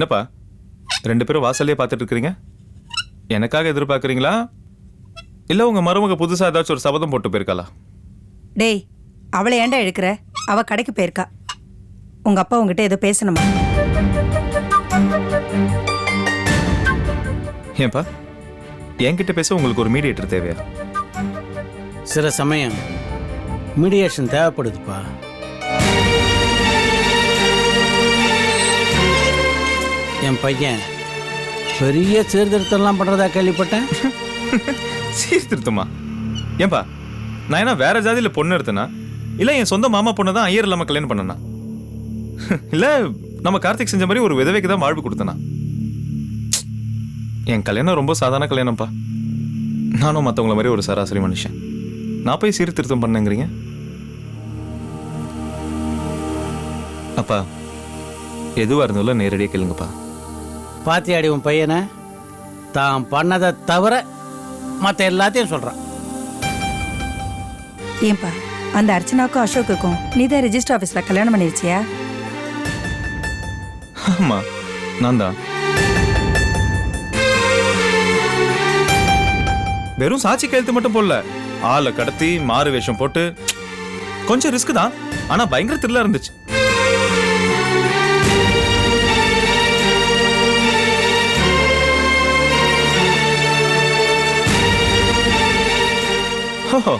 என்னப்பா ரெண்டு பேரும் வாசல்லே பார்த்துட்டு இருக்கிறீங்க? எனக்காக எதிர்பார்க்குறீங்களா இல்லை உங்கள் மருமக புதுசாக ஏதாச்சும் ஒரு சபதம் போட்டு போயிருக்காளா? டேய், அவளை ஏன்டா எடுக்கிற? அவ கடைக்கு போயிருக்கா. உங்க அப்பா உங்ககிட்ட ஏதோ பேசணுமா? ஏன்பா என்கிட்ட பேச உங்களுக்கு ஒரு மீடியேட்டர் தேவையா? சில சமயம் மீடியேஷன் தேவைப்படுதுப்பா. என் பையன் பெரிய சீர்திருத்தம்லாம் பண்ணுறதா கேள்விப்பட்டேன். சீர்திருத்தமா? ஏன்பா நான் என்ன வேற ஜாதியில் பொண்ணு எடுத்தேனா இல்லை என் சொந்த மாமா பொண்ணை தான் ஐயர் இல்லாமல் கல்யாணம் பண்ணனா? இல்லை நம்ம கார்த்திக் செஞ்ச மாதிரி ஒரு விதவைக்கு தான் வாழ்வு கொடுத்தனா? என் கல்யாணம் ரொம்ப சாதாரண கல்யாணம்ப்பா. நானும் மற்றவங்கள மாதிரி ஒரு சராசரி மனுஷன். நான் போய் சீர்திருத்தம் பண்ணேங்கிறீங்க? அப்பா எதுவாக இருந்தாலும் நேரடியாக கேளுங்கப்பா. பாத்தியாடி உன் பையனை தான் பண்ணதை தவிர மற்ற எல்லாத்தையும் சொல்கிறான். ஏன்பா அந்த அர்ச்சனாவுக்கும் அசோக்குக்கும் நீதான் ரெஜிஸ்டர் ஆஃபீஸில் கல்யாணம் பண்ணி வச்சியா? ஆமா நான் தான். வெறும் சாட்சி கையெழுத்து மட்டும் போடல, ஆளை கடத்தி மாறு வேஷம் போட்டு கொஞ்சம் ரிஸ்க் தான், ஆனா பயங்கர த்ரில்லா இருந்துச்சு. ஓஹோ,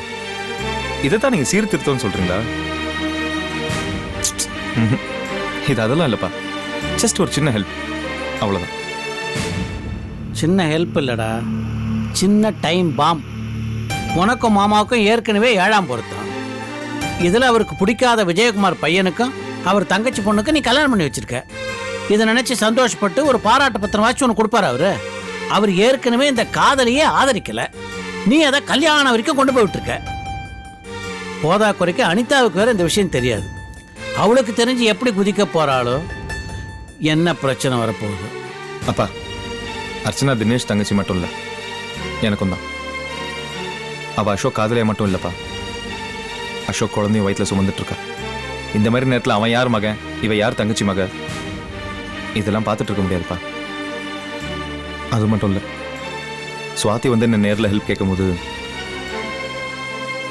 இதைத்தான் நீங்க சீர்திருத்தம்னு சொல்றீங்களா? இது அதெல்லாம் இல்லப்பா, ஜஸ்ட் ஒரு சின்ன ஹெல்ப், அவ்வளவுதான். சின்ன ஹெல்ப் இல்லடா, சின்ன டைம் பாம். உனக்கும் மாமாவுக்கும் ஏற்கனவே 7ஆம் பொருத்தம். இதில் அவருக்கு பிடிக்காத விஜயகுமார் பையனுக்கும் அவர் தங்கச்சி பொண்ணுக்கும் நீ கல்யாணம் பண்ணி வச்சிருக்க. இதை நினைச்சு சந்தோஷப்பட்டு ஒரு பாராட்டு பத்திரம் வாச்சு உனக்கு கொடுப்பாரு. அவர் ஏற்கனவே இந்த காதலியே ஆதரிக்கல, நீ அதை கல்யாணம் வரைக்கும் கொண்டு போய் விட்டுருக்க. போதா குறைக்க அனிதாவுக்கு வேற இந்த விஷயம் தெரியாது. அவளுக்கு தெரிஞ்சு எப்படி குதிக்க போறாளோ, என்ன பிரச்சனை வரப்போகுது. அப்பா அர்ச்சனா தினேஷ் தங்கச்சி மட்டும் இல்லை, எனக்கும் தான். அவள் அசோக் காதலியா மட்டும் இல்லைப்பா, அசோக் குழந்தையும் வயிற்றுல சுமந்துட்டு இருக்கா. இந்த மாதிரி நேரத்தில் அவன் யார் மகன், இவ யார் தங்கச்சி மக, இதெல்லாம் பார்த்துட்டு இருக்க முடியாதுப்பா. அது மட்டும் இல்லை, சுவாதி வந்து என்ன நேரில் ஹெல்ப் கேட்கும் போது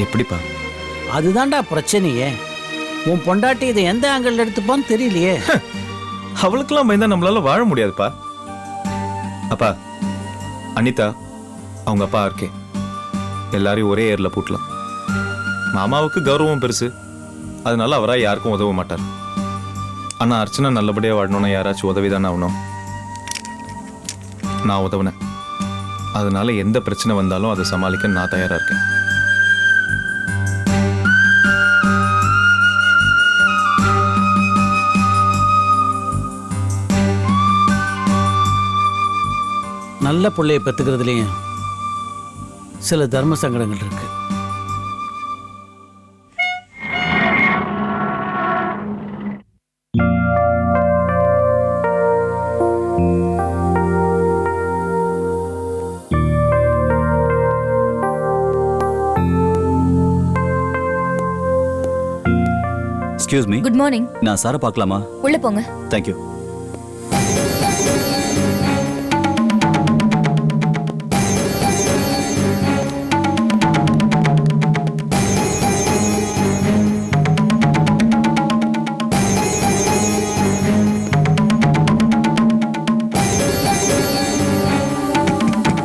எப்படிப்பா? அதுதான்டா பிரச்சனையே. உன் பொண்டாட்டி இதை எந்த ஆங்கிள் எடுத்துப்பான்னு தெரியலையே. அவளுக்கெல்லாம் பயந்தா நம்மளால வாழ முடியாதுப்பா. அப்பா அனிதா அவங்க அப்பா இருக்கே, எல்லாரையும் ஒரே ஏரில் பூட்டலாம். மாமாவுக்கு கௌரவம் பெருசு, அதனால அவராக யாருக்கும் உதவ மாட்டார். ஆனால் அர்ச்சனா நல்லபடியாக வாழணும்னா யாராச்சும் உதவி தானே ஆகணும். நான் உதவுனேன், அதனால எந்த பிரச்சனை வந்தாலும் அதை சமாளிக்க நான் தயாராக இருக்கேன். நல்ல பிள்ளையை பெற்றுக்கிறதுலையும் சில தர்ம சங்கடங்கள் இருக்கு. Excuse me. Good morning. நான் சாரை பார்க்கலாமா? உள்ள போங்க. Thank you.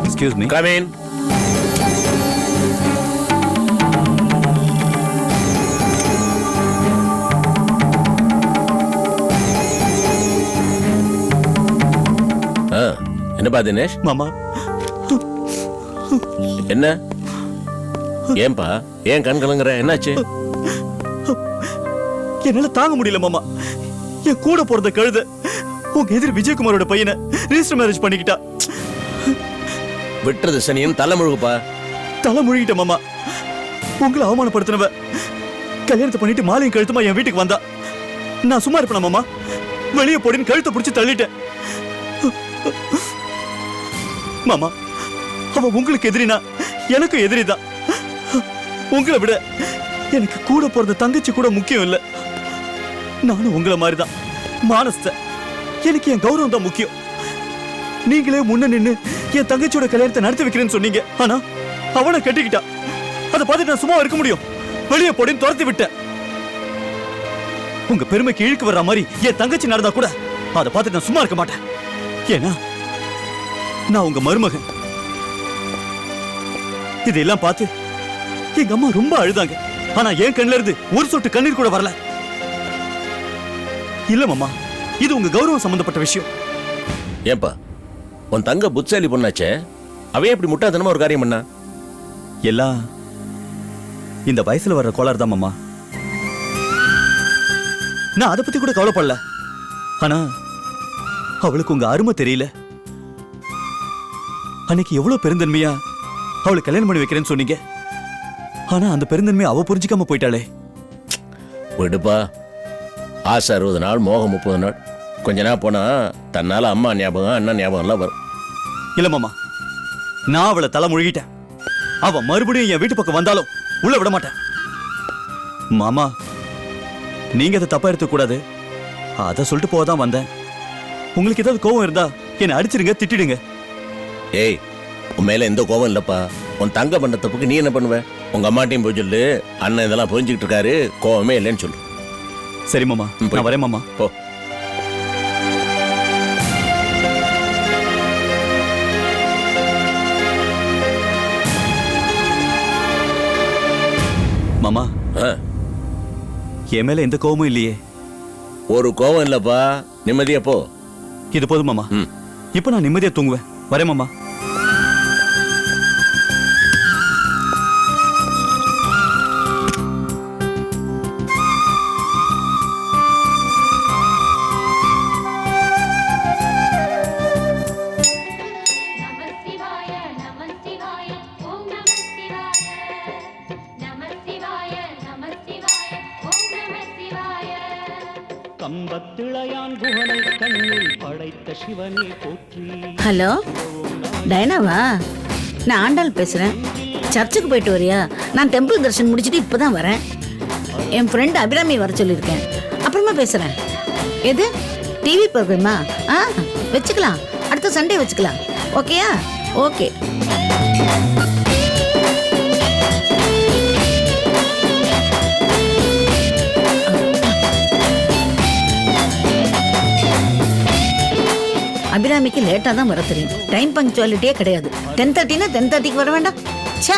Excuse me. Come in. என்னப்பா தினேஷ்? மாமா என்ன? ஏன்பா ஏன் கண் கலங்குற? என்னாச்சு? என்னால தாங்க முடியல மாமா. என் கூட போறத கழுத உங்க எதிர் விஜயகுமாரோட பையனை ரெஜிஸ்டர் மேரேஜ் பண்ணிக்கிட்டா. விட்டுறது சனியும் தலை முழுகுப்பா. தலை முழுகிட்ட மாமா. உங்களை அவமானப்படுத்தினவ கல்யாணத்தை பண்ணிட்டு மாலையும் கழுத்துமா என் வீட்டுக்கு வந்தா. நான் சும்மா இருப்பேன் மாமா? வெளியே போடின்னு கழுத்தை பிடிச்சி தள்ளிட்டேன். மாமா அவ உங்களுக்கு எதிரினா எனக்கு எதிரிதான். உங்களை விட எனக்கு கூட பிறந்த தங்கச்சி கூட முக்கியம் இல்லை. நானும் உங்களை மாதிரிதான் மானஸ்த. எனக்கு என் கௌரவம் தான் முக்கியம். நீங்களே முன்ன நின்னு என் தங்கச்சியோட கல்யாணத்தை நடத்தி வைக்கிறேன்னு சொன்னீங்க. ஆனா அவனை கட்டிக்கிட்டா. அதை பார்த்துட்டு நான் சும்மா இருக்க முடியும்? வெளியே போடின்னு துரத்தி விட்டேன். உங்க பெருமைக்கு இழுக்கு வர்ற மாதிரி என் தங்கச்சி நடந்தா கூட அதை பார்த்துட்டு நான் சும்மா இருக்க மாட்டேன். ஏன்னா நான் உங்க மருமகன். இதெல்லாம் பார்த்து எங்க அம்மா ரொம்ப அழுதாங்க. ஆனா என் கண்ணுல இருந்து ஒரு சொட்டு கண்ணீர் கூட வரல. இல்ல மாமா, இது உங்க கௌரவம் சம்பந்தப்பட்ட விஷயம். ஏன்பா உன் தங்க புத்தாலி பொண்ணாச்சே, அவன் எப்படி முட்டாள்தனமா ஒரு காரியம் பண்ணா? எல்லாம் இந்த வயசுல வர்ற கோளாறு தான் மாமா. நான் அதை பத்தி கூட கவலைப்படல. ஆனா அவளுக்கு உங்க அருமை தெரியல. அன்னைக்கு எவ்வளவு பெருந்தன்மையா அவளுக்கு கல்யாணம் பண்ணி வைக்கிறேன்னு சொன்னீங்க. ஆனா அந்த பெருந்தன்மையை அவ புரிஞ்சுக்காம போயிட்டாளே. விடுப்பா, ஆசை 60 நாள், மோகம் 30 நாள். கொஞ்ச நாள் போனா தன்னால அம்மா ஞாபகம், அண்ணன் ஞாபகம் எல்லாம் வரும். இல்ல மாமா, நான் அவளை தலை முழுகிட்டேன். அவ மறுபடியும் என் வீட்டு பக்கம் வந்தாலும் உள்ள விட மாட்டேன். மாமா, நீங்க அதை தப்பா எடுத்துக்க கூடாது. அதை சொல்லிட்டு போதான் வந்தேன். உங்களுக்கு ஏதாவது கோவம் இருந்தா என்னை அடிச்சிடுங்க, திட்டிடுங்க. ஏய், உன் மேல எந்த கோபம் இல்லப்பா. உன் தங்க பண்ண தப்புக்கு நீ என்ன பண்ணுவ? உங்க அம்மாட்டையும் போய் சொல்லு, அண்ணன் இதெல்லாம் புரிஞ்சுக்கிட்டு இருக்காரு, கோவமே இல்லைன்னு சொல்லு. சரி மாமா, நான் வரேன் மாமா. போ. மாமா, என் மேல எந்த கோவமும் இல்லையே. ஒரு கோவம் இல்லப்பா, நிம்மதியா போ. இது போதும் மாமா. ம். இப்ப நான் நிம்மதியா தூங்குவேன். வரேன் மாமா. ஹலோ டைனாவா? நான் ஆண்டாள் பேசுகிறேன். சர்ச்சுக்கு போயிட்டு வரியா? நான் டெம்பிள் தரிசனம் முடிச்சுட்டு இப்போ தான் வரேன். என் ஃப்ரெண்டு அபிராமி வர சொல்லியிருக்கேன். அப்புறமா பேசுகிறேன். எது டிவி ப்ரோக்ராமா? வச்சுக்கலாம். அடுத்த சண்டே வச்சுக்கலாம். ஓகேயா? ஓகே. அபிராமிக்கு லேட்டாக தான் வர தெரியும். டைம் பங்க்சுவாலிட்டியே கிடையாது. 10:30னா 10:30க்கு வர வேண்டாம். சே,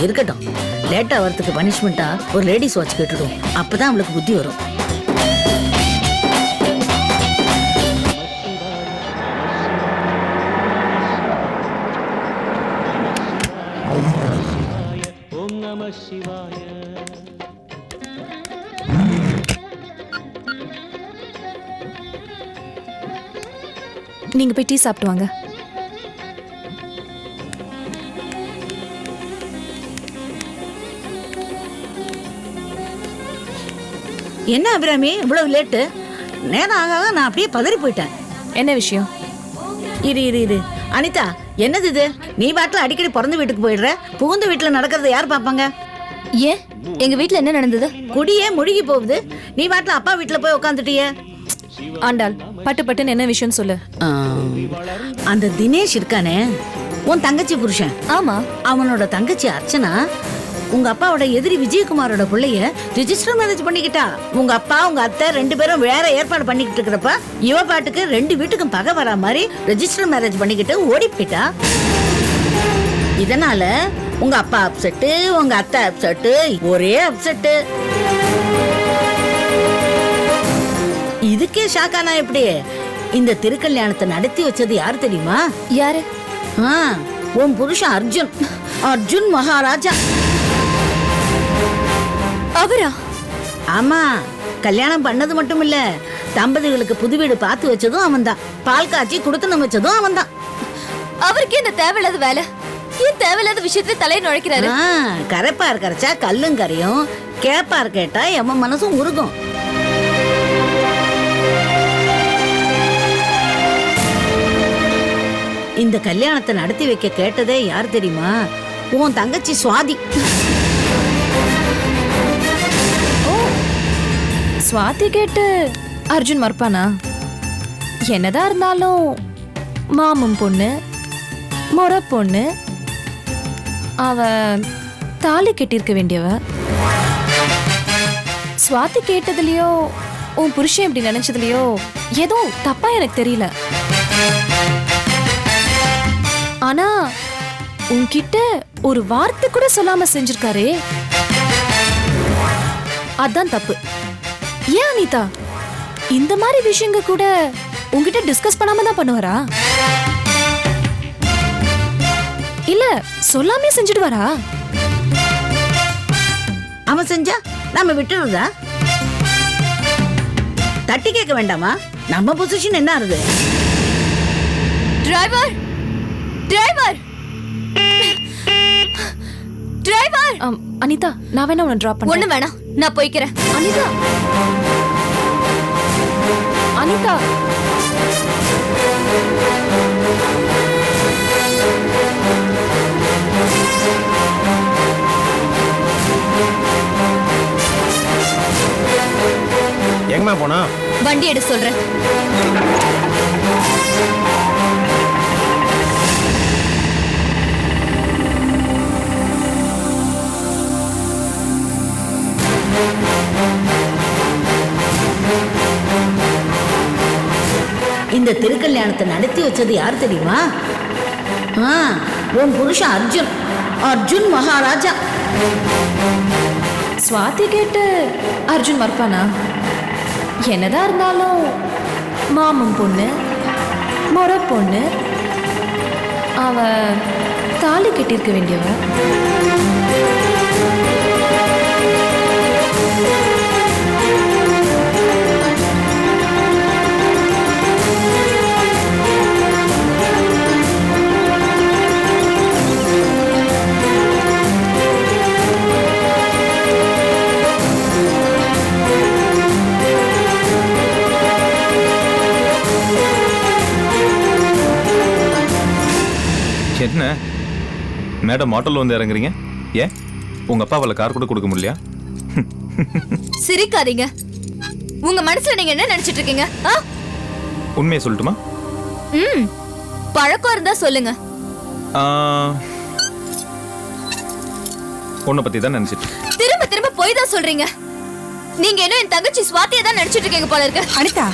இருக்கட்டும். லேட்டாக வரத்துக்கு பனிஷ்மெண்ட்டா ஒரு லேடிஸ் வாட்ச் கேட்டுடும். அப்பதான் அவளுக்கு புத்தி வரும். நீங்க போய் டீ சாப்பிட்டு வாங்க. என்ன அபிராமி இவ்வளவு லேட்டு? நேரம் ஆக நான் அப்படியே பதறி போயிட்டேன். என்ன விஷயம்? இரு அனிதா, என்னது இது? நீ பாட்டில் அடிக்கடி பிறந்த வீட்டுக்கு போயிடுற. புகுந்த வீட்டுல நடக்கிறத யார் பாப்பாங்க? ஏன் எங்க வீட்ல என்ன நடந்தது? குடியே முழுகி போகுது. நீ பாட்டில் அப்பா வீட்டுல போய் உட்காந்துட்டிய. ஆண்டாள், பட்டு பட்டுன்னு என்ன விஷயம் சொல்லு. அந்த தினேஷ் இருக்கானே, உன் தங்கச்சி புருஷன். ஆமா, அவனோட தங்கச்சி அர்ச்சனா உங்க அப்பாவோட எதிரி விஜயகுமாரோட பிள்ளைய ரிஜிஸ்டர் மேரேஜ் பண்ணிக்கிட்டா. உங்க அப்பா உங்க அத்தை 2 பேரும் வேற ஏற்பாடு பண்ணிக்கிட்டு இருக்கிறப்ப இவ பாட்டுக்கு 2 வீட்டுக்கும் பகை வரா மாதிரி ரிஜிஸ்டர் மேரேஜ் பண்ணிக்கிட்டு ஓடி போயிட்டா. இதனால உங்க அப்பா அப்செட்டு, உங்க அத்தை அப்செட்டு, ஒரே அப்செட்டு. இதுக்கே ஷாக்கானா எப்படி? இந்த திருக்கல்யாணத்தை நடத்தி வச்சது யார் தெரியுமா? யாரு? உன் புருஷன் அர்ஜுன். அர்ஜுன் மகாராஜா. அவரா? ஆமா, கல்யாணம் பண்ணது மட்டும் இல்ல, தம்பதிகளுக்கு புது வீடு பார்த்து வச்சதும் அவன் தான். பால் காய்ச்சி கொடுத்து வச்சதும் அவன் தான். அவருக்கு என்ன தேவையில்லாத வேலை? ஏன் தேவையில்லாத விஷயத்துல தலையை நுழைக்கிறாரு? கரைப்பார் கரைச்சா கல்லும் கரையும், கேப்பார் கேட்டா எம்ம மனசும் உருகும். இந்த கல்யாணத்தை நடத்தி வைக்க கேட்டதே யார் தெரியுமா? உன் தங்கச்சி சுவாதி. சுவாதி கேட்டு அர்ஜுன் மறுப்பானா? என்னதான் இருந்தாலும் மாமன் பொண்ணு, முறை பொண்ணு, அவ தாலி கட்டியிருக்க வேண்டியவ. சுவாதி கேட்டதுலயோ உன் புருஷன் இப்படி நினைச்சதுலயோ ஏதோ தப்பா எனக்கு தெரியல. ஆனா உன்கிட்ட ஒரு வார்த்தை கூட சொல்லாம செஞ்சிருக்காரே, அதான் தப்பு. ஏன் அனிதா இந்த மாதிரி விஷயங்க கூட உன்கிட்ட டிஸ்கஸ் பண்ணாம தான் பண்ணுவாரா? இல்ல சொல்லாமே செஞ்சிடுவாரா? அவன் செஞ்சா நாம விட்டுறதா? தட்டி கேட்க வேண்டாமா? நம்ம பொசிஷன் என்ன ஆறுது? Driver, driver, driver. அனிதா, நான் வேணா உன்னை டிராப் பண்ண. ஒண்ணு வேணாம், நான் போய்க்கிறேன். அனிதா, அனிதா. எங்கம்மா போனா? வண்டி எடு சொல்றேன். இந்த திருக்கல்யாணத்தை நடத்தி வச்சது யார் தெரியுமா? உன் புருஷன் அர்ஜுன், அர்ஜுன் மகாராஜா. சுவாதி கேட்டு அர்ஜுன் மறுப்பானா? என்னதான் இருந்தாலும் மாமன் பொண்ணு, முறை பொண்ணு, அவ தாலி கட்டியிருக்க வேண்டியவ. என்ன மேடம் ஆட்டோல வந்து இறங்குறீங்க? ஏன் உங்க அப்பா அவளை கார் கூட கொடுக்க முடியலையா? சிரிக்காதீங்க. உங்க மனசுல நீங்க என்ன நினைச்சிட்டு இருக்கீங்க? உண்மையை சொல்லட்டுமா? பழக்கம் இருந்தா சொல்லுங்க. உன்னை பத்தி தான் நினைச்சிட்டு. திரும்ப திரும்ப போய் தான் சொல்றீங்க. நீங்க என்ன என் தங்கச்சி சுவாத்தியை தான் நினைச்சிட்டு இருக்கீங்க போல இருக்கு. அனிதா,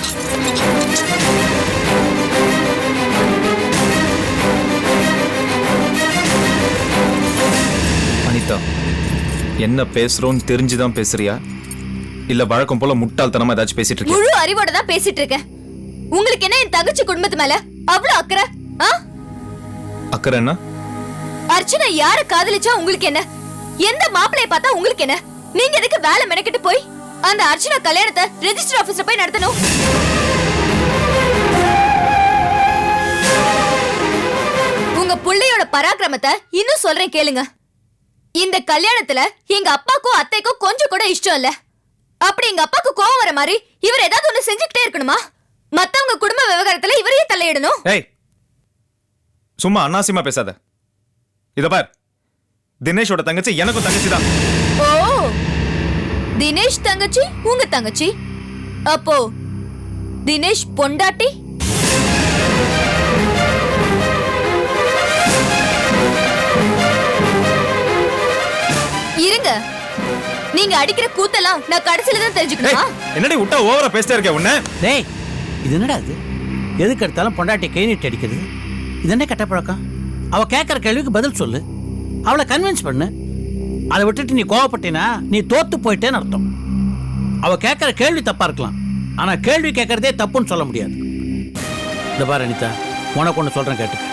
அனிதா, என்ன பேசுறோன்னு தெரிஞ்சுதான் பேசுறியா இல்ல வழக்கம் போல முட்டாள்தனமா ஏதாச்சும் பேசிட்டு இருக்கியா? முழு அறிவோட தான் பேசிட்டு இருக்கேன். உங்களுக்கு என்ன என் தங்கச்சி குடும்பத்து மேல அவ்வளவு அக்கறை? அக்கறை என்ன? அர்ச்சனா யார காதலிச்சா உங்களுக்கு என்ன? எந்த மாப்பிளைய பார்த்தா உங்களுக்கு என்ன? நீங்க எதுக்கு வேலை மெனக்கிட்டு போய் அந்த அர்ச்சனா கல்யாணத்தை ரெஜிஸ்டர் ஆபீஸ்ல போய் நடத்தணும்? உங்க புள்ளையோட பராக்கிரமத்தை இன்னும் சொல்றேன் கேளுங்க. இந்த கல்யாணத்துல எங்க அப்பாக்கும் அத்தைக்கும் கொஞ்சம் கூட இஷ்டம் இல்ல. அப்படி எங்க அப்பாக்கு கோவம் வர மாதிரி இவர் ஏதாவது ஒண்ணு செஞ்சுக்கிட்டே இருக்கணுமா? மத்தவங்க குடும்ப விவகாரத்துல இவரையே தலையிடணும். ஏய், சும்மா அனாவசியமா பேசாத. இத பார், தினேஷோட தங்கச்சி எனக்கும் தங்கச்சி தான். ஓ, தினேஷ் தங்கச்சி உங்க தங்கச்சி. அப்போ தினேஷ் பொண்டாட்டி? இருங்க, நீங்க அடிக்கிற கூத்தெல்லாம் நான் கடைசில தான் தெரிஞ்சுக்கணுமா? என்னடி விட்டா ஓவரா பேசிட்டே இருக்க உன்ன? டேய், இது என்னடா இது? எதுக்கு எடுத்தாலும் பொண்டாட்டி கை நீட்டி அடிக்கிறது? இது என்ன கெட்ட பழக்கம்? அவ கேட்கற கேள்விக்கு பதில் சொல்லு, அவளை கன்வின்ஸ் பண்ணு. அதை விட்டுட்டு நீ கோவப்பட்டினா நீ தோத்து போயிட்டேன்னு அர்த்தம். அவ கேட்கற கேள்வி தப்பா இருக்கலாம், ஆனா கேள்வி கேட்கறதே தப்புன்னு சொல்ல முடியாது. இந்த பாரு அனிதா, உனக்கு ஒன்று சொல்றேன் கேட்டுக்க.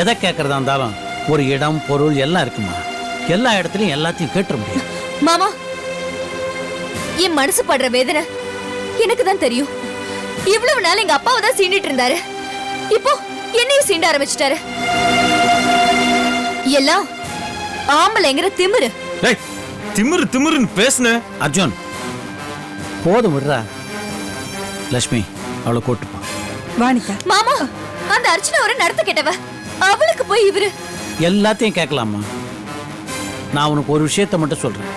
எதை கேட்கறதா இருந்தாலும் ஒரு இடம் பொருள் எல்லாம் இருக்குமா? எல்லா இடத்துலையும் எல்லாத்தையும் கேட்டுற முடியாது. மாமா, என் மனசு படுற வேதனை எனக்கு தான் தெரியும். இவ்வளவு நாள் எங்க அப்பாவை தான் சீண்டிட்டு இருந்தாரு, இப்போ என்னையும் சீண்ட ஆரம்பிச்சிட்டாரு. எல்லாம் ஆம்பளைங்கிற திமிரு. ஏய், திமிரு திமிருன்னு பேசுன. அர்ஜுன், போதும் விடுறா. லட்சுமி, அவளை கூட்டுப்பா. வாணிதா. மாமா, அந்த அர்ச்சனா ஒரு நடத்த கேட்டவ, அவளுக்கு போய் இவரு எல்லாத்தையும் கேட்கலாமா? நான் உனக்கு ஒரு விஷயத்தை மட்டும் சொல்றேன்.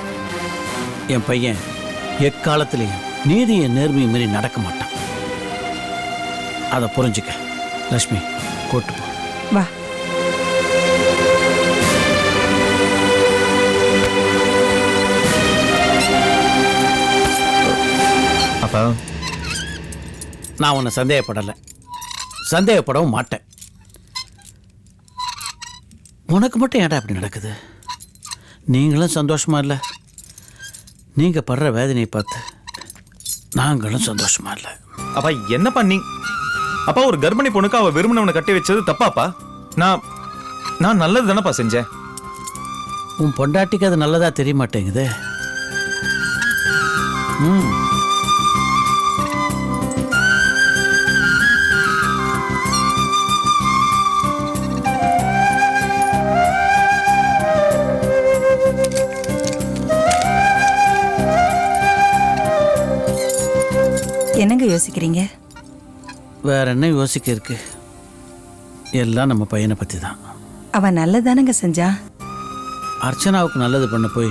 என் பையன் எக்காலத்திலையும் நீதியை நேர்மையை மீறி நடக்க மாட்டான். அதை புரிஞ்சுக்க. லட்சுமி, கூட்டு போ. வா. அப்பா நான் உன்னை சந்தேகப்படலை, சந்தேகப்படவும் மாட்டேன். உனக்கு மட்டும் ஏன்டா அப்படி நடக்குது? நீங்களும் சந்தோஷமா இல்லை. நீங்கள் படுற வேதனையை பார்த்து நாங்களும் சந்தோஷமா இல்லை. அப்பா என்னப்பா நீ? அப்பா ஒரு கர்ப்பிணி பொண்ணுக்கு அவ விரும்பினவனை கட்டி வச்சது தப்பாப்பா? நான் நான் நல்லது தானப்பா செஞ்சேன். உன் பொண்டாட்டிக்கு அது நல்லதா தெரிய மாட்டேங்குது. என்னங்க யோசிக்கிறீங்க? வேற என்ன யோசிக்க இருக்கு? எல்லாம் நம்ம பையனை பற்றி தான். அவன் நல்லதானங்க செஞ்சா. அர்ச்சனாவுக்கு நல்லது பண்ண போய்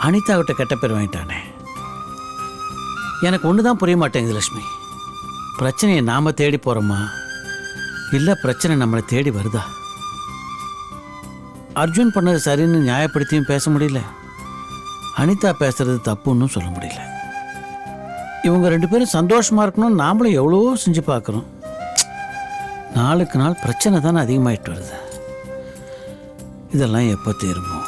அனிதாவிட்ட கெட்ட பேர் வாங்கிட்டானே. எனக்கு ஒன்று தான் புரிய மாட்டேங்குது லட்சுமி. பிரச்சனையை நாம தேடி போகிறோமா, இல்லை பிரச்சனை நம்மளை தேடி வருதா? அர்ஜுன் பண்ணது சரின்னு நியாயப்படுத்தியும் பேச முடியல, அனிதா பேசுறது தப்புன்னு சொல்ல முடியல. இவங்க ரெண்டு பேரும் சந்தோஷமா இருக்கணும்னு நாமளும் எவ்வளவோ செஞ்சு பார்க்குறோம். நாளுக்கு நாள் பிரச்சனை தானே அதிகமாயிட்டு வருது. இதெல்லாம் எப்போ தீருமோ?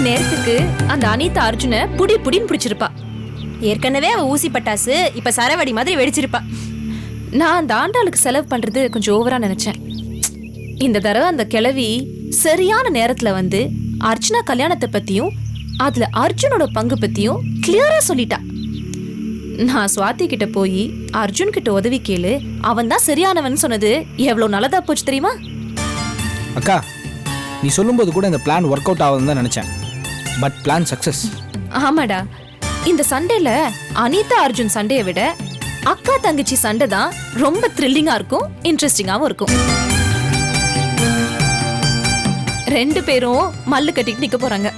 நேரத்துக்கு அந்த அனிதா அர்ஜுனை புடின்னு பிடிச்சிருப்பா. ஏற்கனவே அவ ஊசி பட்டாசு இப்ப சரவடி மாதிரி வெடிச்சிருப்பா. நான் அந்த ஆண்டாளுக்கு செலவு பண்றது கொஞ்சம் ஓவரா நினைச்சேன். இந்த தடவை அந்த கிழவி சரியான நேரத்துல வந்து அர்ச்சனா கல்யாணத்தை பத்தியும் அதுல அர்ஜுனோட பங்கு பத்தியும் கிளியரா சொல்லிட்டா. நான் சுவாதி கிட்ட போய் அர்ஜுன் கிட்ட உதவி கேளு, அவன் தான் சரியானவன் சொன்னது எவ்வளவு நல்லதா போச்சு தெரியுமா? அக்கா, நீ சொல்லும்போது கூட இந்த பிளான் ஒர்க் அவுட் ஆகுதுன்னு தான் நினைச்சேன். But plan success. ஆமாடா, இந்த சண்டேல அனிதா அர்ஜுன் சண்டையை விட அக்கா தங்கச்சி சண்டை தான் ரொம்ப த்ரில்லிங்கா இருக்கும், இன்ட்ரெஸ்டிங்காவும் இருக்கும். ரெண்டு பேரும் மல்லு கட்டிட்டு நிக்க போறாங்க.